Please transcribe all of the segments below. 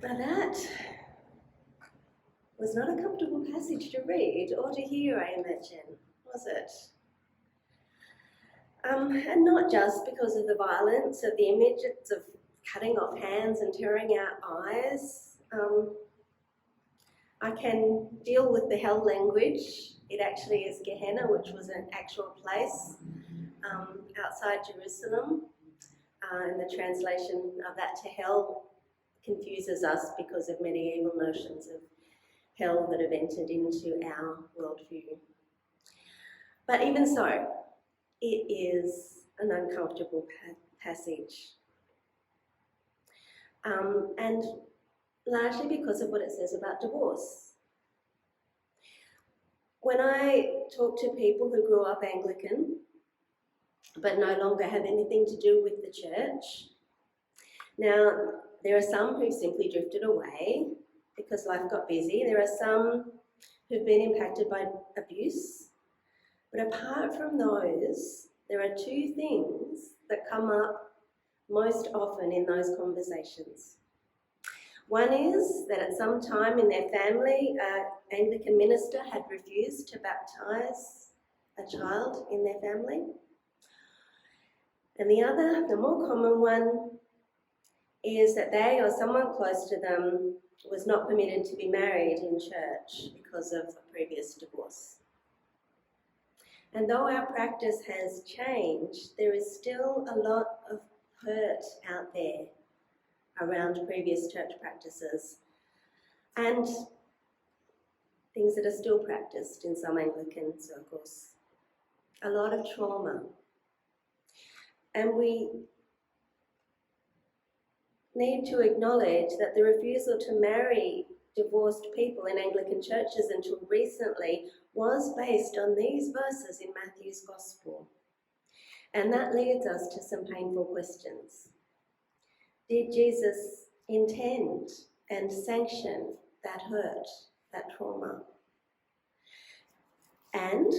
Now that was not a comfortable passage to read or to hear, I imagine, was it? And not just because of the violence of the images of cutting off hands and tearing out eyes. I can deal with the hell language. It actually is Gehenna, which was an actual place outside Jerusalem. And the translation of that to hell confuses us because of medieval notions of hell that have entered into our worldview. But even so, it is an uncomfortable passage. And largely because of what it says about divorce. When I talk to people who grew up Anglican, but no longer have anything to do with the church, now there are some who simply drifted away because life got busy. There are some who've been impacted by abuse. But apart from those, there are two things that come up most often in those conversations. One is that at some time in their family, an Anglican minister had refused to baptise a child in their family. And the other, the more common one, is that they or someone close to them was not permitted to be married in church because of a previous divorce. And though our practice has changed, there is still a lot of hurt out there around previous church practices and things that are still practiced in some Anglican circles. A lot of trauma. And we need to acknowledge that the refusal to marry divorced people in Anglican churches until recently was based on these verses in Matthew's Gospel. And that leads us to some painful questions. Did Jesus intend and sanction that hurt, that trauma? And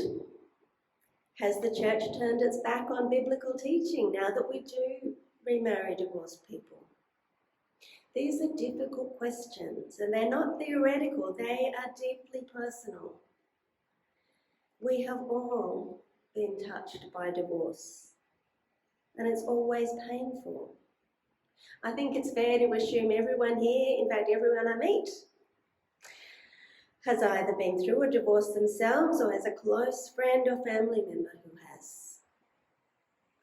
has the church turned its back on biblical teaching now that we do remarry divorced people? These are difficult questions, and they're not theoretical, they are deeply personal. We have all been touched by divorce, and it's always painful. I think it's fair to assume everyone here, in fact everyone I meet, has either been through a divorce themselves or has a close friend or family member who has.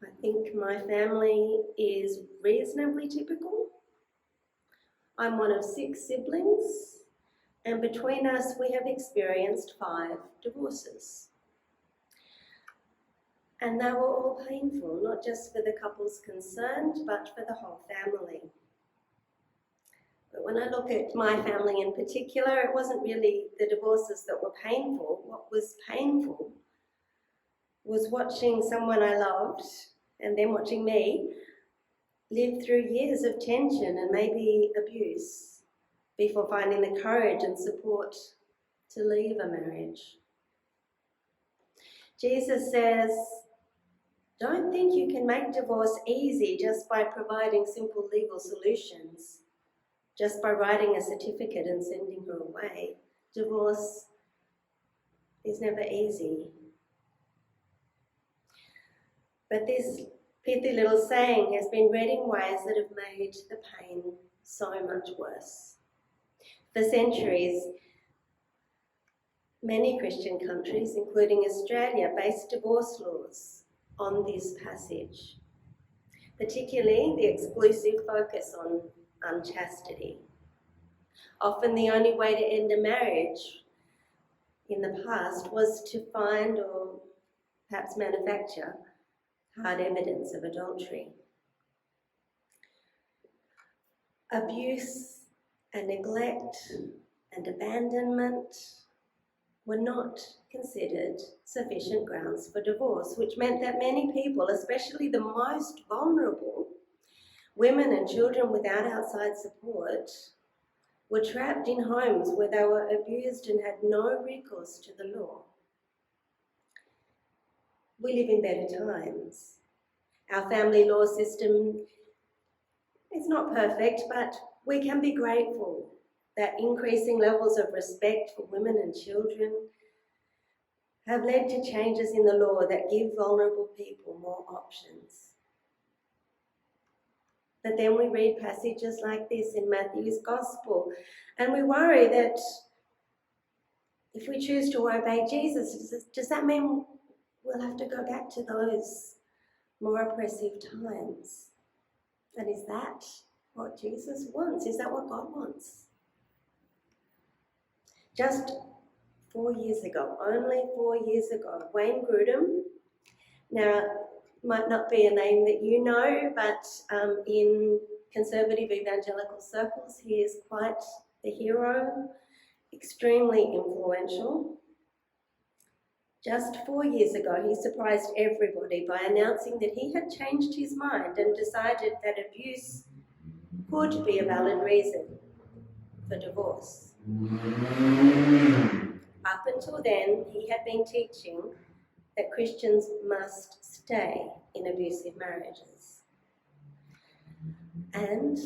I think my family is reasonably typical. I'm one of 6 siblings, and between us we have experienced 5 divorces. And they were all painful, not just for the couples concerned, but for the whole family. But when I look at my family in particular, it wasn't really the divorces that were painful. What was painful was watching someone I loved and then watching me live through years of tension and maybe abuse before finding the courage and support to leave a marriage. Jesus says, don't think you can make divorce easy just by providing simple legal solutions, just by writing a certificate and sending her away. Divorce is never easy. But this pithy little saying has been read in ways that have made the pain so much worse. For centuries, many Christian countries, including Australia, based divorce laws on this passage, particularly the exclusive focus on unchastity. Often the only way to end a marriage in the past was to find or perhaps manufacture hard evidence of adultery. Abuse and neglect and abandonment were not considered sufficient grounds for divorce, which meant that many people, especially the most vulnerable, women and children without outside support, were trapped in homes where they were abused and had no recourse to the law. We live in better times. Our family law system is not perfect, but we can be grateful that increasing levels of respect for women and children have led to changes in the law that give vulnerable people more options. But then we read passages like this in Matthew's Gospel, and we worry that if we choose to obey Jesus, does that mean we'll have to go back to those more oppressive times? And is that what Jesus wants? Is that what God wants? Just 4 years ago, only 4 years ago, Wayne Grudem, now might not be a name that you know, but in conservative evangelical circles, he is quite the hero, extremely influential. Just 4 years ago, he surprised everybody by announcing that he had changed his mind and decided that abuse could be a valid reason for divorce. Up until then, he had been teaching that Christians must stay in abusive marriages. And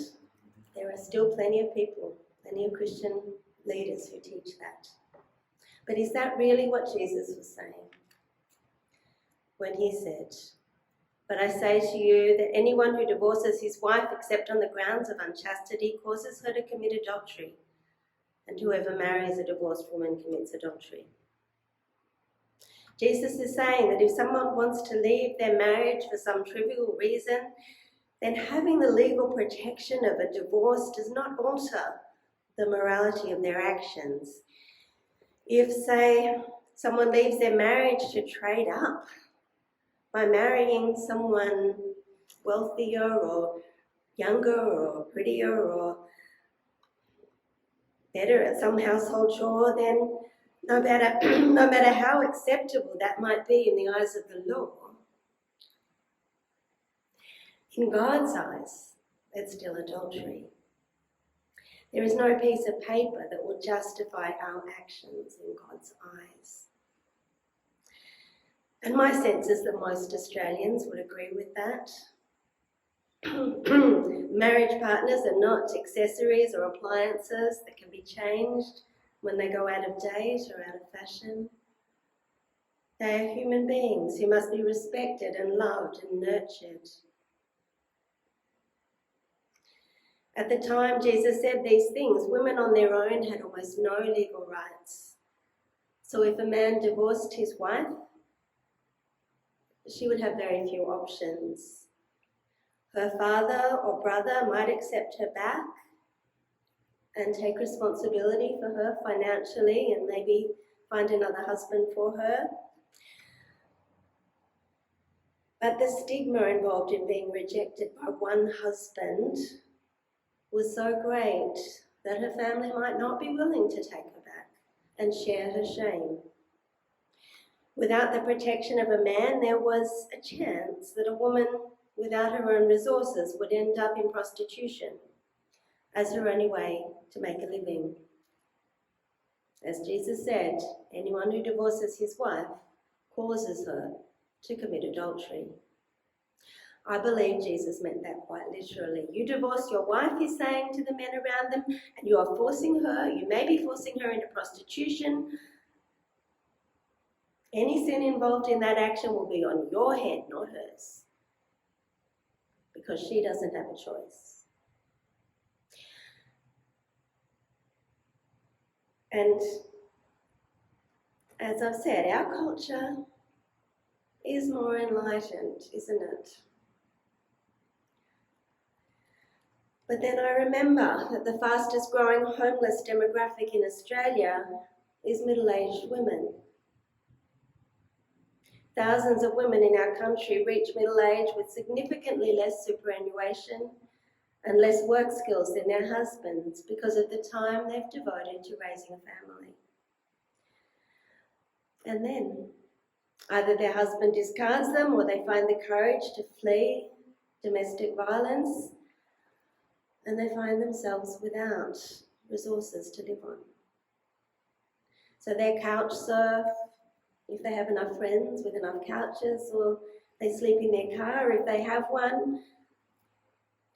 there are still plenty of people, plenty of Christian leaders who teach that. But is that really what Jesus was saying when he said, "But I say to you that anyone who divorces his wife except on the grounds of unchastity causes her to commit adultery, and whoever marries a divorced woman commits adultery"? Jesus is saying that if someone wants to leave their marriage for some trivial reason, then having the legal protection of a divorce does not alter the morality of their actions. If, say, someone leaves their marriage to trade up by marrying someone wealthier or younger or prettier or better at some household chore, then no matter how acceptable that might be in the eyes of the law, in God's eyes, it's still adultery. There is no piece of paper that will justify our actions in God's eyes. And my sense is that most Australians would agree with that. Marriage partners are not accessories or appliances that can be changed when they go out of date or out of fashion. They are human beings who must be respected and loved and nurtured. At the time Jesus said these things, women on their own had almost no legal rights. So if a man divorced his wife, she would have very few options. Her father or brother might accept her back and take responsibility for her financially and maybe find another husband for her. But the stigma involved in being rejected by one husband was so great that her family might not be willing to take her back and share her shame. Without the protection of a man, there was a chance that a woman without her own resources would end up in prostitution as her only way to make a living. As Jesus said, anyone who divorces his wife causes her to commit adultery. I believe Jesus meant that quite literally. You divorce your wife, he's saying to the men around them, and you are forcing her, you may be forcing her into prostitution. Any sin involved in that action will be on your head, not hers, because she doesn't have a choice. And as I've said, our culture is more enlightened, isn't it? But then I remember that the fastest growing homeless demographic in Australia is middle-aged women. Thousands of women in our country reach middle age with significantly less superannuation and less work skills than their husbands because of the time they've devoted to raising a family. And then either their husband discards them or they find the courage to flee domestic violence and they find themselves without resources to live on. So they couch surf, if they have enough friends with enough couches, or they sleep in their car if they have one,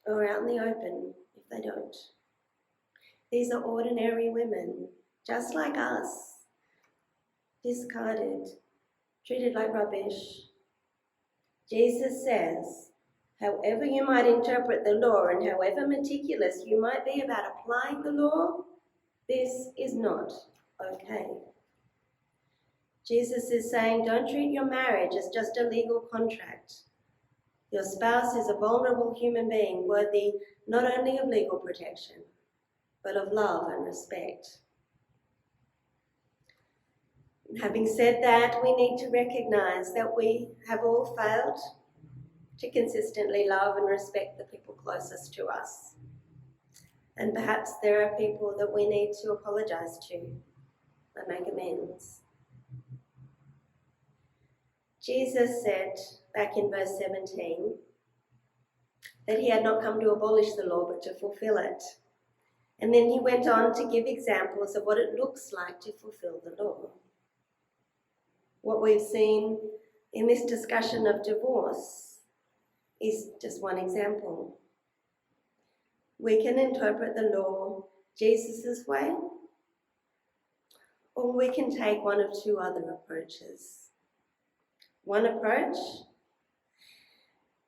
or out in the open if they don't. These are ordinary women, just like us, discarded, treated like rubbish. Jesus says, however you might interpret the law and however meticulous you might be about applying the law, this is not okay. Jesus is saying, don't treat your marriage as just a legal contract. Your spouse is a vulnerable human being worthy not only of legal protection, but of love and respect. Having said that, we need to recognize that we have all failed to consistently love and respect the people closest to us. And perhaps there are people that we need to apologize to and make amends. Jesus said back in verse 17 that he had not come to abolish the law but to fulfill it. And then he went on to give examples of what it looks like to fulfill the law. What we've seen in this discussion of divorce is just one example. We can interpret the law Jesus' way, or we can take one of two other approaches. One approach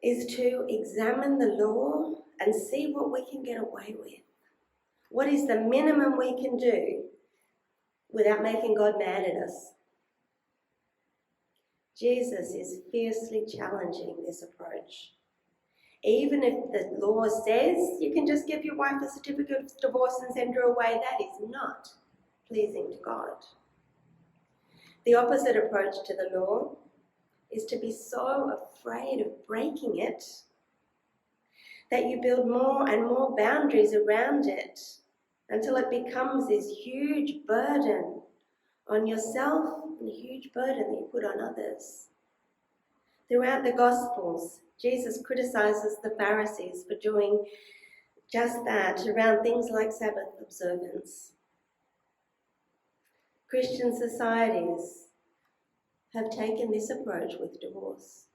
is to examine the law and see what we can get away with. What is the minimum we can do without making God mad at us? Jesus is fiercely challenging this approach. Even if the law says you can just give your wife a certificate of divorce and send her away, that is not pleasing to God. The opposite approach to the law is to be so afraid of breaking it that you build more and more boundaries around it until it becomes this huge burden on yourself and a huge burden that you put on others. Throughout the Gospels, Jesus criticizes the Pharisees for doing just that around things like Sabbath observance. Christian societies have taken this approach with divorce.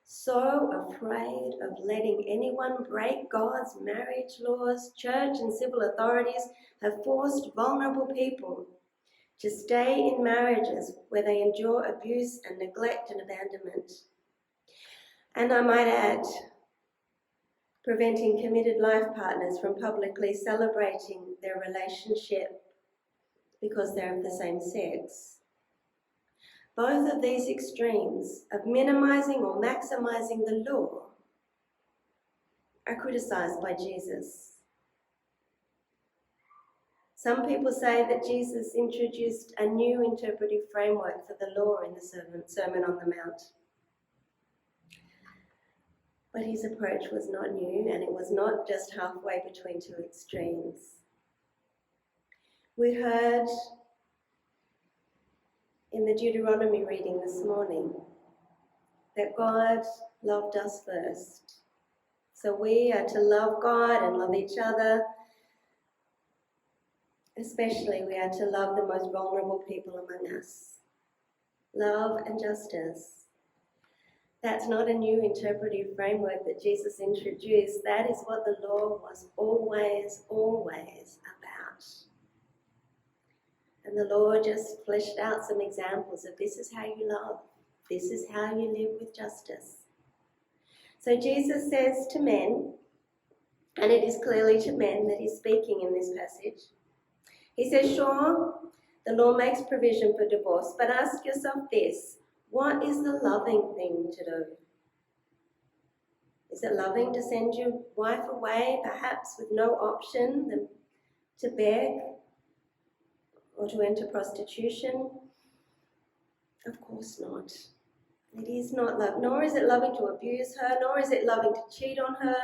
So afraid of letting anyone break God's marriage laws, church and civil authorities have forced vulnerable people to stay in marriages where they endure abuse and neglect and abandonment. And I might add, preventing committed life partners from publicly celebrating their relationship because they're of the same sex. Both of these extremes of minimizing or maximizing the law are criticized by Jesus. Some people say that Jesus introduced a new interpretive framework for the law in the Sermon on the Mount. But his approach was not new, and it was not just halfway between two extremes. We heard in the Deuteronomy reading this morning that God loved us first. So we are to love God and love each other. Especially we are to love the most vulnerable people among us. Love and justice. That's not a new interpretive framework that Jesus introduced. That is what the law was always about. And the Lord just fleshed out some examples of this is how you love. This is how you live with justice. So Jesus says to men, and it is clearly to men that he's speaking in this passage, he says, sure, the law makes provision for divorce, but ask yourself this, what is the loving thing to do? Is it loving to send your wife away, perhaps with no option than to beg or to enter prostitution? Of course not. It is not love, nor is it loving to abuse her, nor is it loving to cheat on her,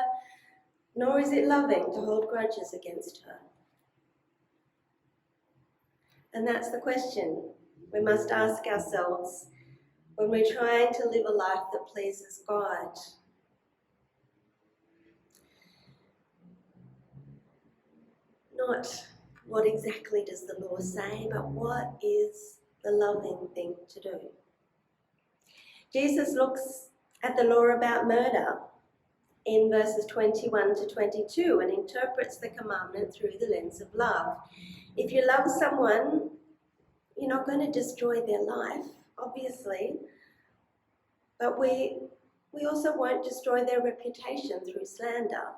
nor is it loving to hold grudges against her. And that's the question we must ask ourselves when we're trying to live a life that pleases God. Not what exactly does the law say, but what is the loving thing to do? Jesus looks at the law about murder in verses 21 to 22 and interprets the commandment through the lens of love. If you love someone, you're not going to destroy their life, obviously, but we also won't destroy their reputation through slander.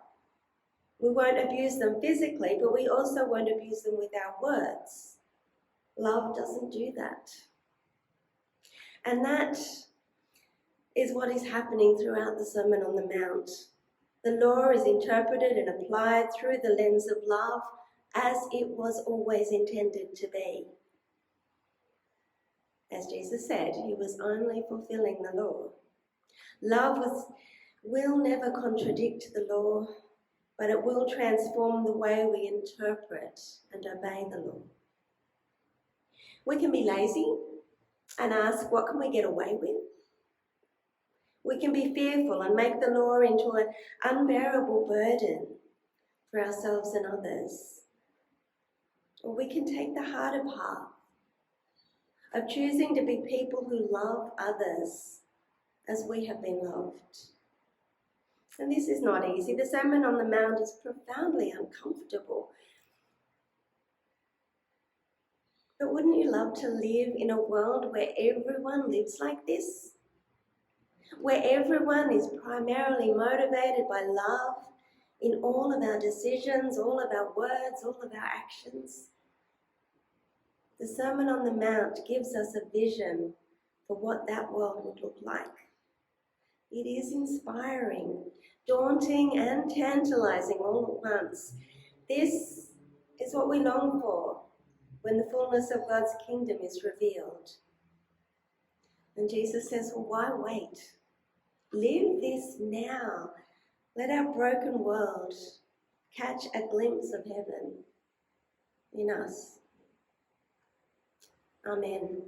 We won't abuse them physically, but we also won't abuse them with our words. Love doesn't do that. And that is what is happening throughout the Sermon on the Mount. The law is interpreted and applied through the lens of love as it was always intended to be. As Jesus said, he was only fulfilling the law. Love will never contradict the law, but it will transform the way we interpret and obey the law. We can be lazy and ask, what can we get away with? We can be fearful and make the law into an unbearable burden for ourselves and others. Or we can take the harder path of choosing to be people who love others as we have been loved. And this is not easy. The Sermon on the Mount is profoundly uncomfortable. But wouldn't you love to live in a world where everyone lives like this? Where everyone is primarily motivated by love in all of our decisions, all of our words, all of our actions? The Sermon on the Mount gives us a vision for what that world would look like. It is inspiring, daunting and tantalizing all at once. This is what we long for when the fullness of God's kingdom is revealed. And Jesus says, well, why wait? Live this now. Let our broken world catch a glimpse of heaven in us. Amen.